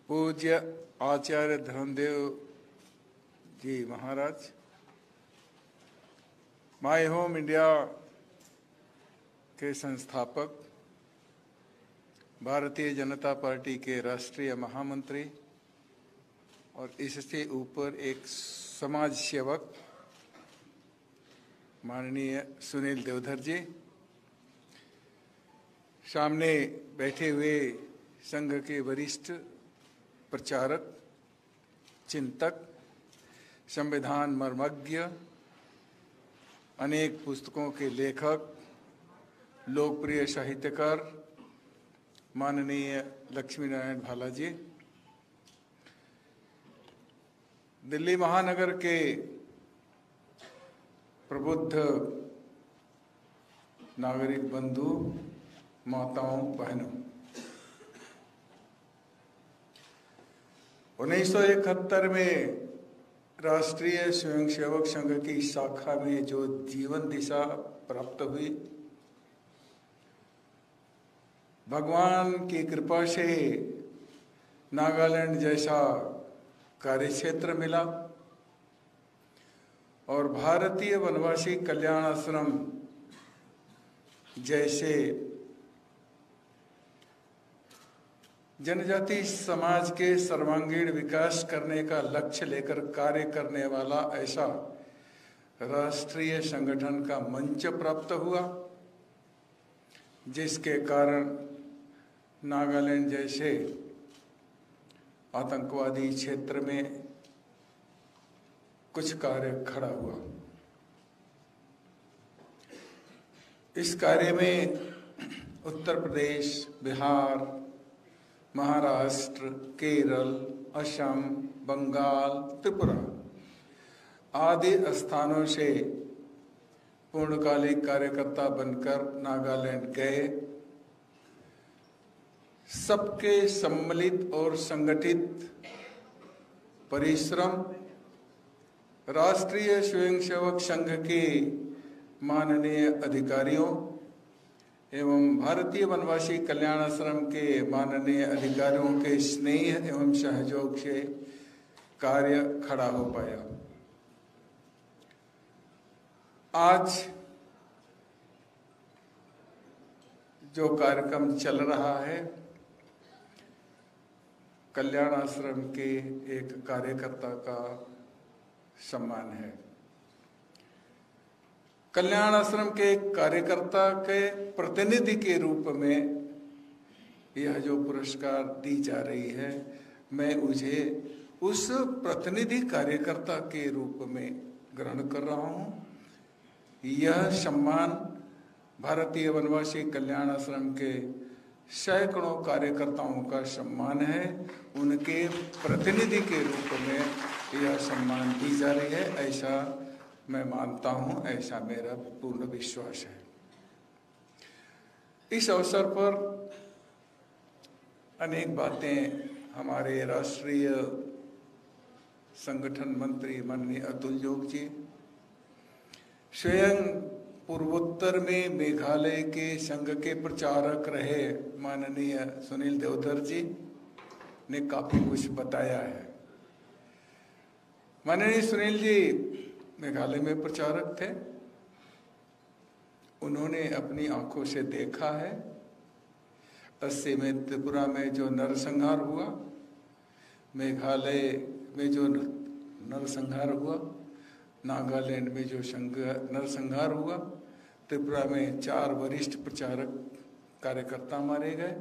पूज्य आचार्य धर्मदेव जी महाराज, my home India के संस्थापक, भारतीय जनता पार्टी के राष्ट्रीय महामंत्री और इससे ऊपर एक समाज सेवक माननीय सुनील देवधर जी, सामने बैठे हुए संघ के वरिष्ठ प्रचारक, चिंतक, संविधान मर्मज्ञ, अनेक पुस्तकों के लेखक, लोकप्रिय साहित्यकार माननीय लक्ष्मी नारायण भाला जी, दिल्ली महानगर के प्रबुद्ध नागरिक बंधु, माताओं, बहनों, 1971 में राष्ट्रीय स्वयंसेवक संघ की शाखा में जो जीवन दिशा प्राप्त हुई, भगवान की कृपा से नागालैंड जैसा कार्यक्षेत्र मिला और भारतीय वनवासी कल्याण आश्रम जैसे जनजाति समाज के सर्वांगीण विकास करने का लक्ष्य लेकर कार्य करने वाला ऐसा राष्ट्रीय संगठन का मंच प्राप्त हुआ, जिसके कारण नागालैंड जैसे आतंकवादी क्षेत्र में कुछ कार्य खड़ा हुआ। इस कार्य में उत्तर प्रदेश, बिहार, महाराष्ट्र, केरल, असम, बंगाल, त्रिपुरा आदि स्थानों से पूर्णकालिक कार्यकर्ता बनकर नागालैंड गए। सबके सम्मिलित और संगठित परिश्रम राष्ट्रीय स्वयंसेवक संघ के माननीय अधिकारियों एवं भारतीय वनवासी कल्याण आश्रम के माननीय अधिकारियों के स्नेह एवं सहयोग से कार्य खड़ा हो पाया। आज जो कार्यक्रम चल रहा है, कल्याण आश्रम के एक कार्यकर्ता का सम्मान है। कल्याण आश्रम के एक कार्यकर्ता के प्रतिनिधि के रूप में यह जो पुरस्कार दी जा रही है, मैं मुझे उस प्रतिनिधि कार्यकर्ता के रूप में ग्रहण कर रहा हूं। यह सम्मान भारतीय वनवासी कल्याण आश्रम के सैकड़ों कार्यकर्ताओं का सम्मान है। उनके प्रतिनिधि के रूप में यह सम्मान दी जा रही है, ऐसा मैं मानता हूं, ऐसा मेरा पूर्ण विश्वास है। इस अवसर पर अनेक बातें हमारे राष्ट्रीय संगठन मंत्री माननीय अतुल जोग जी, स्वयं पूर्वोत्तर में मेघालय के संघ के प्रचारक रहे माननीय सुनील देवधर जी ने काफी कुछ बताया है। माननीय सुनील जी मेघालय में प्रचारक थे। उन्होंने अपनी आंखों से देखा है 80 में त्रिपुरा में जो नरसंहार हुआ, मेघालय में जो नरसंहार हुआ, नागालैंड में जो नरसंहार हुआ, त्रिपुरा में 4 वरिष्ठ प्रचारक कार्यकर्ता मारे गए,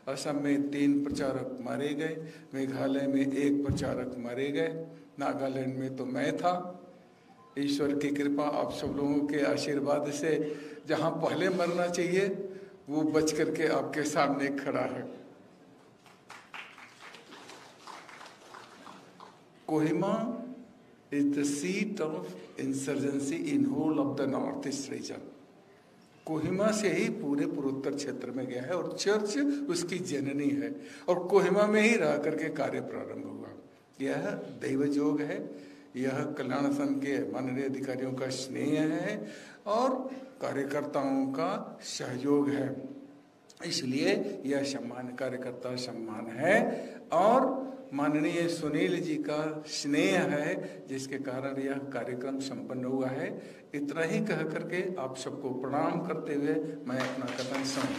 असम में 3 प्रचारक मारे गए, मेघालय में 1 प्रचारक मारे गए, नागालैंड में तो मैं था। ईश्वर की कृपा, आप सब लोगों के आशीर्वाद से जहां पहले मरना चाहिए वो बच करके आपके सामने खड़ा है। Kohima is the seat of insurgency in whole of the northeast region. Kohima से ही पूरे पूर्वोत्तर क्षेत्र में गया है और चर्च उसकी जननी है और कोहिमा में ही रह करके कार्य प्रारंभ हुआ। यह दैवयोग है, यह कल्याण संघ के माननीय अधिकारियों का स्नेह है और कार्यकर्ताओं का सहयोग है। इसलिए यह सम्मान कार्यकर्ता सम्मान है और माननीय सुनील जी का स्नेह है जिसके कारण यह कार्यक्रम संपन्न हुआ है। इतना ही कह करके आप सबको प्रणाम करते हुए मैं अपना कथन समाप्त